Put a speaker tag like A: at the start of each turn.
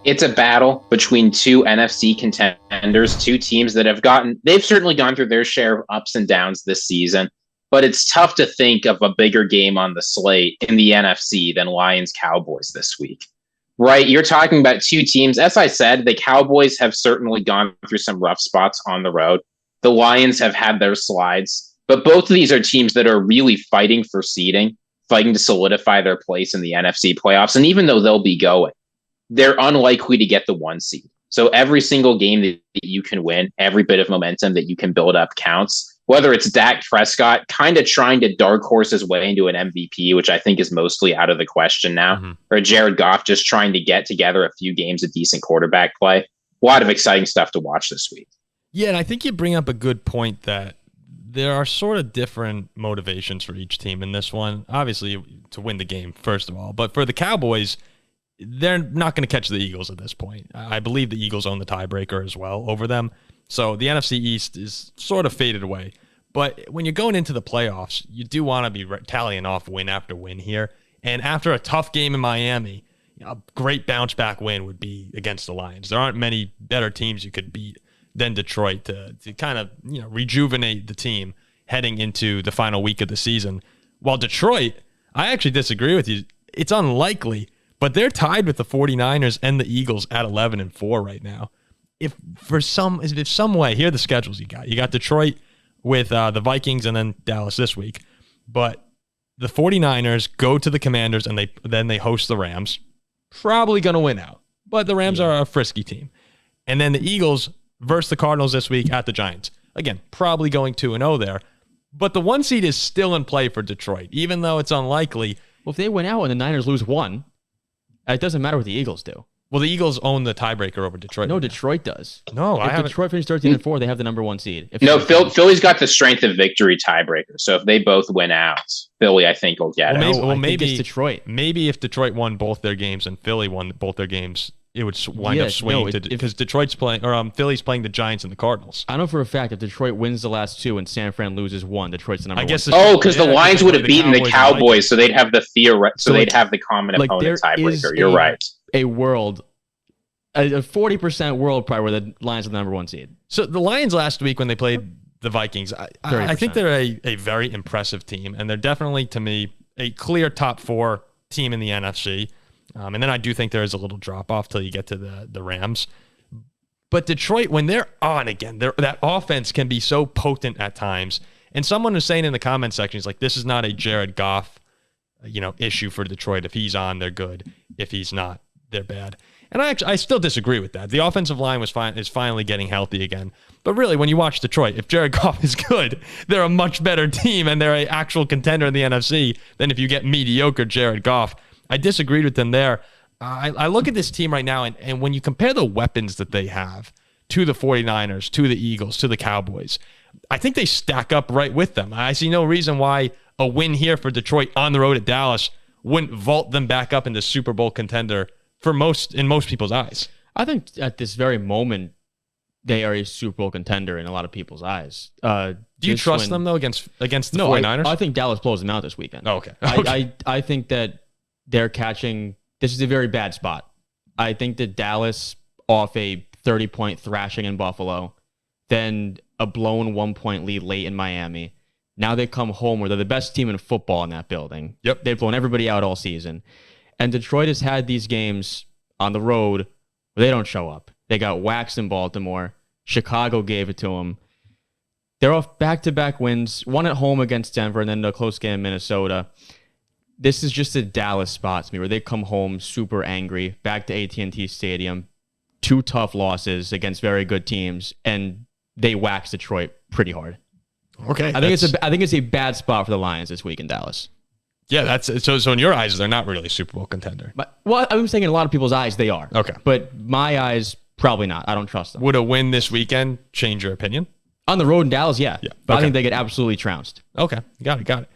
A: It's a battle between two NFC contenders, two teams that they've certainly gone through their share of ups and downs this season, but it's tough to think of a bigger game on the slate in the NFC than Lions Cowboys this week. Right, you're talking about two teams. As I said, the Cowboys have certainly gone through some rough spots on the road. The Lions have had their slides, but both of these are teams that are really fighting for seeding, fighting to solidify their place in the NFC playoffs. And even though they'll be going, they're unlikely to get the 1 seed. So every single game that you can win, every bit of momentum that you can build up counts. Whether it's Dak Prescott kind of trying to dark horse his way into an MVP, which I think is mostly out of the question now, or Jared Goff just trying to get together a few games of decent quarterback play. A lot of exciting stuff to watch this week.
B: Yeah, and I think you bring up a good point that there are sort of different motivations for each team in this one. Obviously, to win the game, first of all. But for the Cowboys, they're not going to catch the Eagles at this point. I believe the Eagles own the tiebreaker as well over them. So the NFC East is sort of faded away. But when you're going into the playoffs, you do want to be tallying off win after win here. And after a tough game in Miami, a great bounce back win would be against the Lions. There aren't many better teams you could beat than Detroit to kind of rejuvenate the team heading into the final week of the season. While Detroit, I actually disagree with you. It's unlikely, but they're tied with the 49ers and the Eagles at 11-4 right now. If some way, here are the schedules you got. You got Detroit with the Vikings and then Dallas this week. But the 49ers go to the Commanders and then they host the Rams. Probably going to win out. But the Rams are a frisky team. And then the Eagles versus the Cardinals this week at the Giants. Again, probably going 2-0 there. But the 1 seed is still in play for Detroit, even though it's unlikely.
C: Well, if they win out and the Niners lose 1, it doesn't matter what the Eagles do.
B: Well, the Eagles own the tiebreaker over Detroit.
C: No, Detroit does.
B: No,
C: if Detroit finished 13-4, they have the number 1 seed.
A: Philly's got the strength of victory tiebreaker. So if they both win out, Philly, I think, will get it.
C: Maybe it's Detroit.
B: Maybe if Detroit won both their games and Philly won both their games, it would wind up swinging because Detroit's playing, or Philly's playing the Giants and the Cardinals.
C: I know for a fact if Detroit wins the last 2 and San Fran loses 1, Detroit's the number 1.
A: Because the Lions would have beaten the Cowboys, so they'd have they'd have the common opponent tiebreaker. You're right.
C: A 40% world probably where the Lions are the number 1 seed.
B: So the Lions last week when they played the Vikings, I think they're a very impressive team, and they're definitely, to me, a clear top 4 team in the NFC. And then I do think there is a little drop-off till you get to the Rams. But Detroit, when they're on again, that offense can be so potent at times. And someone was saying in the comment section, he's like, this is not a Jared Goff issue for Detroit. If he's on, they're good. If he's not, they're bad. And I still disagree with that. The offensive line is finally getting healthy again. But really, when you watch Detroit, if Jared Goff is good, they're a much better team, and they're an actual contender in the NFC than if you get mediocre Jared Goff. I disagreed with them there. I look at this team right now, and when you compare the weapons that they have to the 49ers, to the Eagles, to the Cowboys, I think they stack up right with them. I see no reason why a win here for Detroit on the road at Dallas wouldn't vault them back up into Super Bowl contender in most people's eyes.
C: I think at this very moment, they are a Super Bowl contender in a lot of people's eyes.
B: Do you trust them, though, against the 49ers?
C: I think Dallas blows them out this weekend.
B: Oh, okay.
C: I think that they're catching... This is a very bad spot. I think that Dallas, off a 30-point thrashing in Buffalo, then a blown 1-point lead late in Miami. Now they come home where they're the best team in football in that building.
B: Yep.
C: They've blown everybody out all season. And Detroit has had these games on the road where they don't show up. They got waxed in Baltimore. Chicago gave it to them. They're off back-to-back wins, one at home against Denver and then a close game in Minnesota. This is just a Dallas spot to me where they come home super angry, back to AT&T Stadium, 2 tough losses against very good teams, and they wax Detroit pretty hard.
B: Okay.
C: I think it's a bad spot for the Lions this week in Dallas.
B: Yeah, that's so in your eyes, they're not really a Super Bowl contender.
C: Well, I'm saying in a lot of people's eyes, they are.
B: Okay.
C: But my eyes, probably not. I don't trust them.
B: Would a win this weekend change your opinion?
C: On the road in Dallas, yeah.
B: Yeah.
C: But I think they get absolutely trounced.
B: Okay. Got it.